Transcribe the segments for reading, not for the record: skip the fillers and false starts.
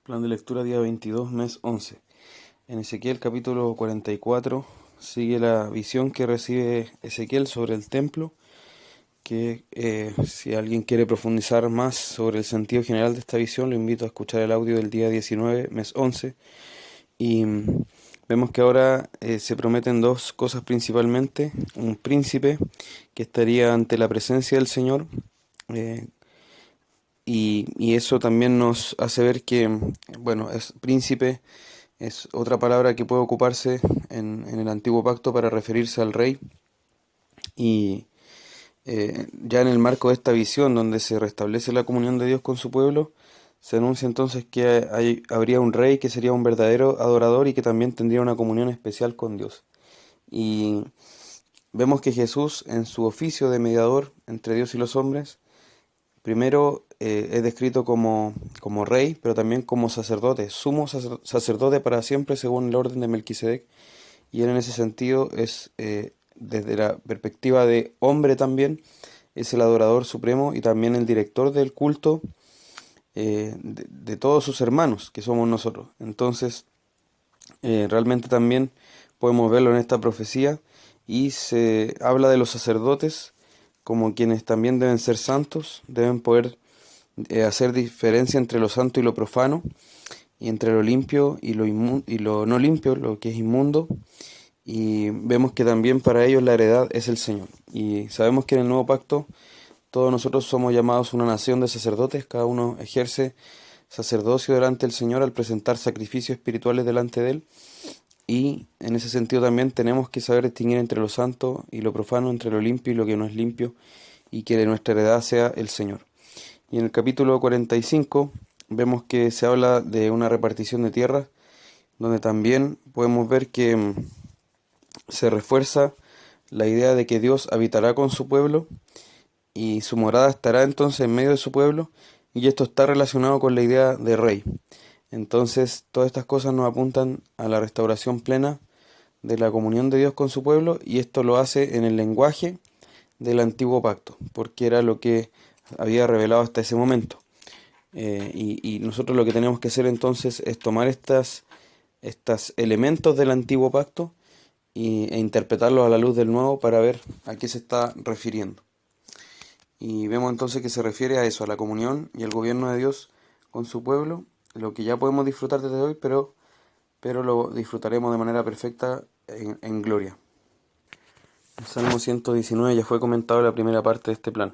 Plan de lectura día 22, mes 11. En Ezequiel capítulo 44 sigue la visión que recibe Ezequiel sobre el templo, que si alguien quiere profundizar más sobre el sentido general de esta visión, lo invito a escuchar el audio del día 19, mes 11. Y vemos que ahora se prometen dos cosas principalmente: un príncipe que estaría ante la presencia del Señor, eh, y eso también nos hace ver que, bueno, es príncipe. Es otra palabra que puede ocuparse en el antiguo pacto para referirse al rey. Y ya en el marco de esta visión, donde se restablece la comunión de Dios con su pueblo, se anuncia entonces que habría un rey que sería un verdadero adorador y que también tendría una comunión especial con Dios. Y vemos que Jesús, en su oficio de mediador entre Dios y los hombres, primero es descrito como rey, pero también como sacerdote, sumo sacerdote para siempre según el orden de Melquisedec. Y él en ese sentido es, desde la perspectiva de hombre también, es el adorador supremo y también el director del culto de todos sus hermanos, que somos nosotros. Entonces, realmente también podemos verlo en esta profecía, y se habla de los sacerdotes como quienes también deben ser santos, deben poder hacer diferencia entre lo santo y lo profano, y entre lo limpio y y lo no limpio, lo que es inmundo. Y vemos que también para ellos la heredad es el Señor. Y sabemos que en el nuevo pacto todos nosotros somos llamados una nación de sacerdotes, cada uno ejerce sacerdocio delante del Señor al presentar sacrificios espirituales delante de Él. Y en ese sentido también tenemos que saber distinguir entre lo santo y lo profano, entre lo limpio y lo que no es limpio, y que nuestra heredad sea el Señor. Y en el capítulo 45 vemos que se habla de una repartición de tierras, donde también podemos ver que se refuerza la idea de que Dios habitará con su pueblo y su morada estará entonces en medio de su pueblo, y esto está relacionado con la idea de rey. Entonces, todas estas cosas nos apuntan a la restauración plena de la comunión de Dios con su pueblo, y esto lo hace en el lenguaje del antiguo pacto, porque era lo que había revelado hasta ese momento. Y nosotros lo que tenemos que hacer entonces es tomar estos elementos del antiguo pacto e interpretarlos a la luz del nuevo para ver a qué se está refiriendo. Y vemos entonces que se refiere a eso, a la comunión y el gobierno de Dios con su pueblo, lo que ya podemos disfrutar desde hoy, pero lo disfrutaremos de manera perfecta en gloria. El Salmo 119 ya fue comentado en la primera parte de este plan.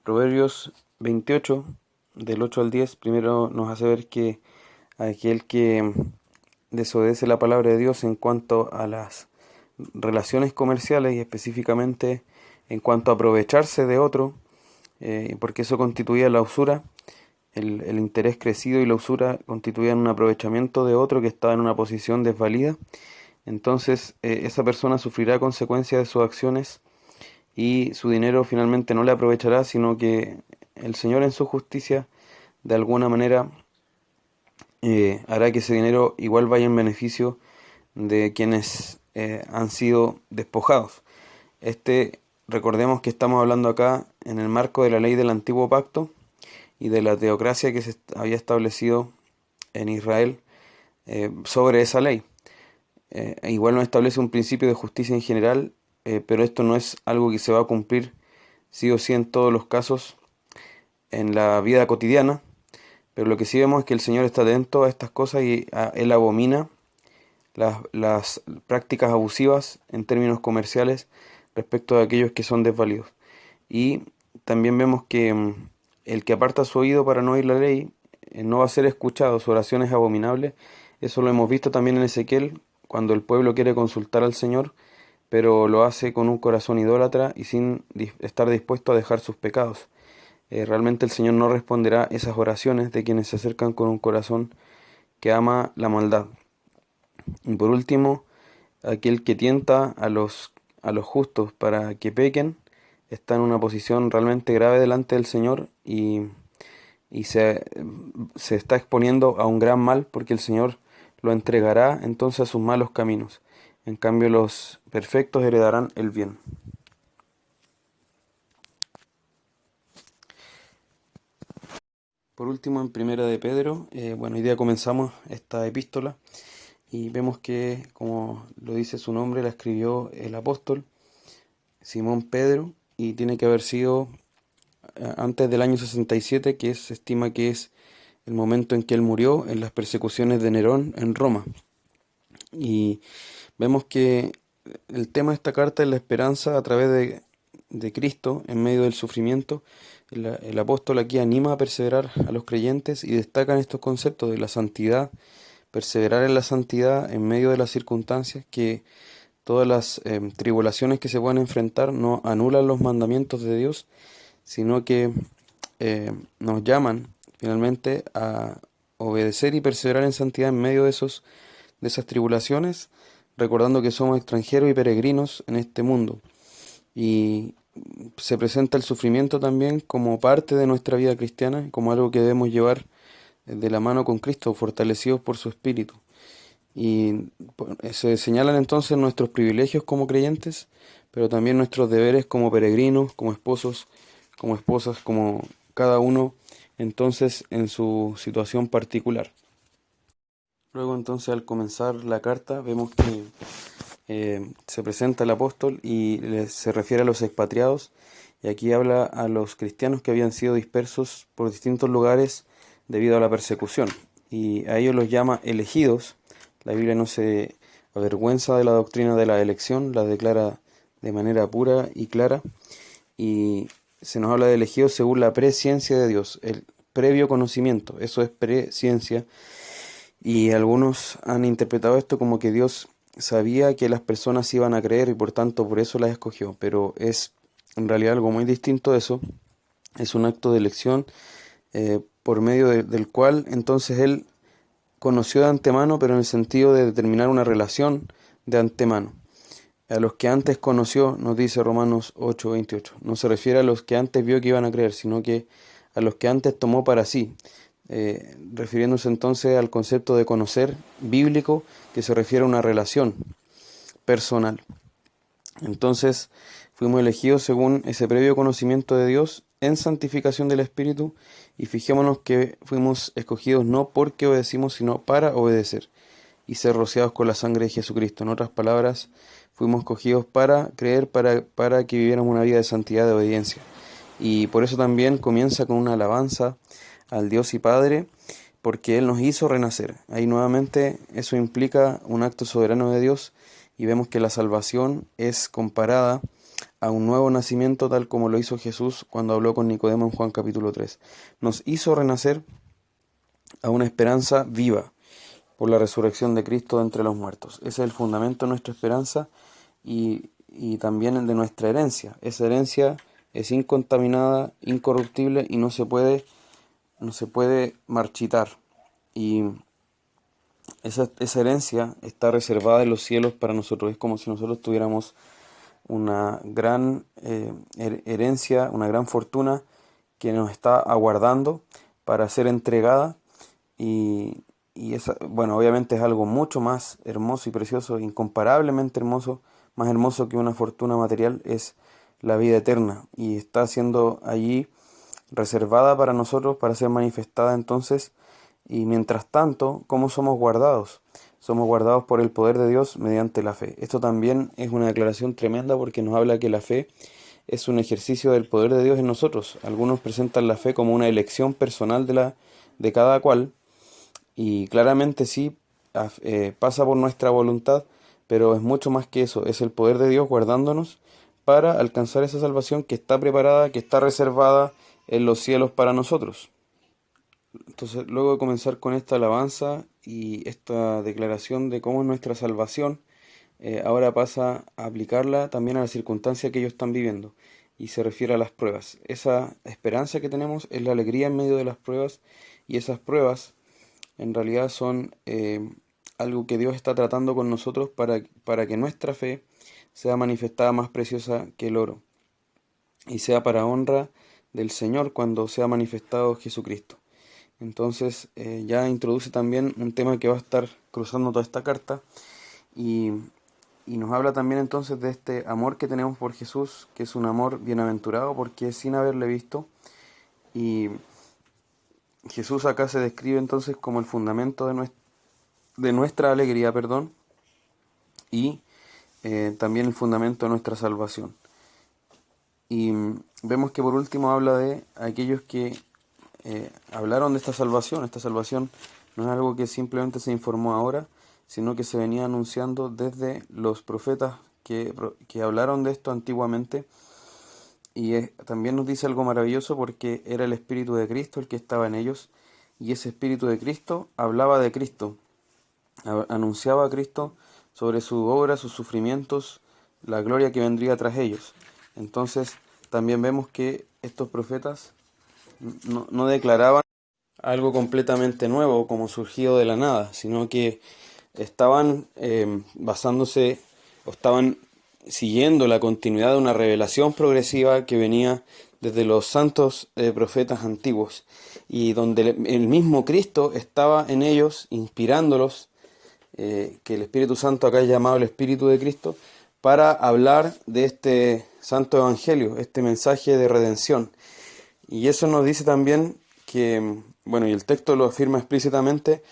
Proverbios 28, del 8 al 10, primero nos hace ver que aquel que desobedece la palabra de Dios en cuanto a las relaciones comerciales, y específicamente en cuanto a aprovecharse de otro, porque eso constituía la usura. El interés crecido y la usura constituían un aprovechamiento de otro que estaba en una posición desvalida. Entonces esa persona sufrirá consecuencias de sus acciones, y su dinero finalmente no le aprovechará, sino que el Señor en su justicia de alguna manera hará que ese dinero igual vaya en beneficio de quienes han sido despojados. Recordemos que estamos hablando acá en el marco de la ley del antiguo pacto y de la teocracia que se había establecido en Israel sobre esa ley. Igual nos establece un principio de justicia en general, pero esto no es algo que se va a cumplir sí o sí en todos los casos en la vida cotidiana. Pero lo que sí vemos es que el Señor está atento a estas cosas, y Él abomina las prácticas abusivas en términos comerciales respecto de aquellos que son desvalidos. Y también vemos que el que aparta su oído para no oír la ley no va a ser escuchado, su oración es abominable. Eso lo hemos visto también en Ezequiel, cuando el pueblo quiere consultar al Señor, pero lo hace con un corazón idólatra y sin estar dispuesto a dejar sus pecados. Realmente el Señor no responderá esas oraciones de quienes se acercan con un corazón que ama la maldad. Y por último, aquel que tienta a los justos para que pequen está en una posición realmente grave delante del Señor, y se está exponiendo a un gran mal, porque el Señor lo entregará entonces a sus malos caminos. En cambio, los perfectos heredarán el bien. Por último, en Primera de Pedro, hoy día comenzamos esta epístola y vemos que, como lo dice su nombre, la escribió el apóstol Simón Pedro y tiene que haber sido antes del año 67, que se estima que es el momento en que él murió en las persecuciones de Nerón en Roma. Y vemos que el tema de esta carta es la esperanza a través de Cristo en medio del sufrimiento. El apóstol aquí anima a perseverar a los creyentes y destacan estos conceptos de la santidad, perseverar en la santidad en medio de las circunstancias, que todas las tribulaciones que se puedan enfrentar no anulan los mandamientos de Dios, sino que nos llaman finalmente a obedecer y perseverar en santidad en medio de esas tribulaciones, recordando que somos extranjeros y peregrinos en este mundo. Y se presenta el sufrimiento también como parte de nuestra vida cristiana, como algo que debemos llevar de la mano con Cristo, fortalecidos por su Espíritu. Y se señalan entonces nuestros privilegios como creyentes, pero también nuestros deberes como peregrinos, como esposos, como esposas, como cada uno entonces en su situación particular. Luego entonces al comenzar la carta vemos que se presenta el apóstol y se refiere a los expatriados, y aquí habla a los cristianos que habían sido dispersos por distintos lugares debido a la persecución, y a ellos los llama elegidos. La Biblia no se avergüenza de la doctrina de la elección, la declara de manera pura y clara, y se nos habla de elegidos según la presciencia de Dios, el previo conocimiento, eso es presciencia. Y algunos han interpretado esto como que Dios sabía que las personas iban a creer y por tanto por eso las escogió, pero es en realidad algo muy distinto de eso. Es un acto de elección por medio del cual entonces Él conoció de antemano, pero en el sentido de determinar una relación de antemano. A los que antes conoció, nos dice Romanos 8:28. No se refiere a los que antes vio que iban a creer, sino que a los que antes tomó para sí, refiriéndose entonces al concepto de conocer bíblico, que se refiere a una relación personal. Entonces fuimos elegidos según ese previo conocimiento de Dios en santificación del Espíritu, y fijémonos que fuimos escogidos no porque obedecimos, sino para obedecer y ser rociados con la sangre de Jesucristo. En otras palabras, fuimos escogidos para creer, para que viviéramos una vida de santidad, de obediencia. Y por eso también comienza con una alabanza al Dios y Padre, porque Él nos hizo renacer. Ahí nuevamente eso implica un acto soberano de Dios, y vemos que la salvación es comparada a un nuevo nacimiento, tal como lo hizo Jesús cuando habló con Nicodemo en Juan capítulo 3. Nos hizo renacer a una esperanza viva por la resurrección de Cristo de entre los muertos. Ese es el fundamento de nuestra esperanza y también el de nuestra herencia. Esa herencia es incontaminada, incorruptible y no se puede marchitar. Y esa herencia está reservada en los cielos para nosotros. Es como si nosotros tuviéramos una gran herencia, una gran fortuna que nos está aguardando para ser entregada, y esa, obviamente es algo mucho más hermoso y precioso, incomparablemente hermoso, más hermoso que una fortuna material, es la vida eterna, y está siendo allí reservada para nosotros para ser manifestada entonces. Y mientras tanto, ¿cómo somos guardados? Somos guardados por el poder de Dios mediante la fe. Esto también es una declaración tremenda, porque nos habla que la fe es un ejercicio del poder de Dios en nosotros. Algunos presentan la fe como una elección personal de cada cual, y claramente sí, pasa por nuestra voluntad, pero es mucho más que eso. Es el poder de Dios guardándonos para alcanzar esa salvación que está preparada, que está reservada en los cielos para nosotros. Entonces, luego de comenzar con esta alabanza y esta declaración de cómo es nuestra salvación, ahora pasa a aplicarla también a la circunstancia que ellos están viviendo, y se refiere a las pruebas. Esa esperanza que tenemos es la alegría en medio de las pruebas, y esas pruebas en realidad son algo que Dios está tratando con nosotros para que nuestra fe sea manifestada más preciosa que el oro, y sea para honra del Señor cuando sea manifestado Jesucristo. Entonces ya introduce también un tema que va a estar cruzando toda esta carta, y, y nos habla también entonces de este amor que tenemos por Jesús, que es un amor bienaventurado porque es sin haberle visto. Y Jesús acá se describe entonces como el fundamento de nuestra alegría, perdón, y también el fundamento de nuestra salvación. Y vemos que por último habla de aquellos que hablaron de esta salvación. Esta salvación no es algo que simplemente se informó ahora, sino que se venía anunciando desde los profetas que hablaron de esto antiguamente. Y también nos dice algo maravilloso porque era el Espíritu de Cristo el que estaba en ellos, y ese Espíritu de Cristo hablaba de Cristo, anunciaba a Cristo sobre su obra, sus sufrimientos, la gloria que vendría tras ellos. Entonces también vemos que estos profetas no declaraban algo completamente nuevo como surgido de la nada, sino que estaban basándose o estaban siguiendo la continuidad de una revelación progresiva que venía desde los santos profetas antiguos, y donde el mismo Cristo estaba en ellos, inspirándolos, que el Espíritu Santo acá es llamado el Espíritu de Cristo, para hablar de este santo evangelio, este mensaje de redención. Y eso nos dice también que, bueno, y el texto lo afirma explícitamente,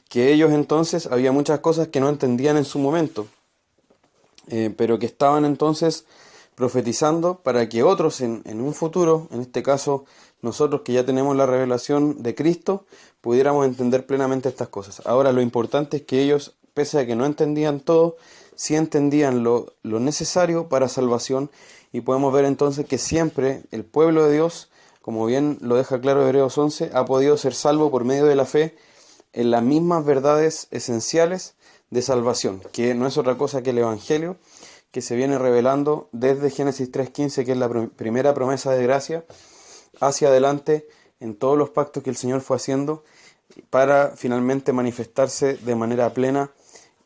que ellos entonces había muchas cosas que no entendían en su momento, pero que estaban entonces profetizando para que otros en un futuro, en este caso nosotros que ya tenemos la revelación de Cristo, pudiéramos entender plenamente estas cosas. Ahora lo importante es que ellos, pese a que no entendían todo, sí entendían lo necesario para salvación, y podemos ver entonces que siempre el pueblo de Dios, como bien lo deja claro Hebreos 11, ha podido ser salvo por medio de la fe en las mismas verdades esenciales de salvación, que no es otra cosa que el Evangelio, que se viene revelando desde Génesis 3.15, que es la primera promesa de gracia, hacia adelante en todos los pactos que el Señor fue haciendo, para finalmente manifestarse de manera plena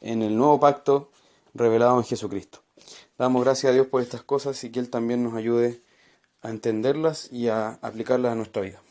en el nuevo pacto revelado en Jesucristo. Damos gracias a Dios por estas cosas y que Él también nos ayude a entenderlas y a aplicarlas a nuestra vida.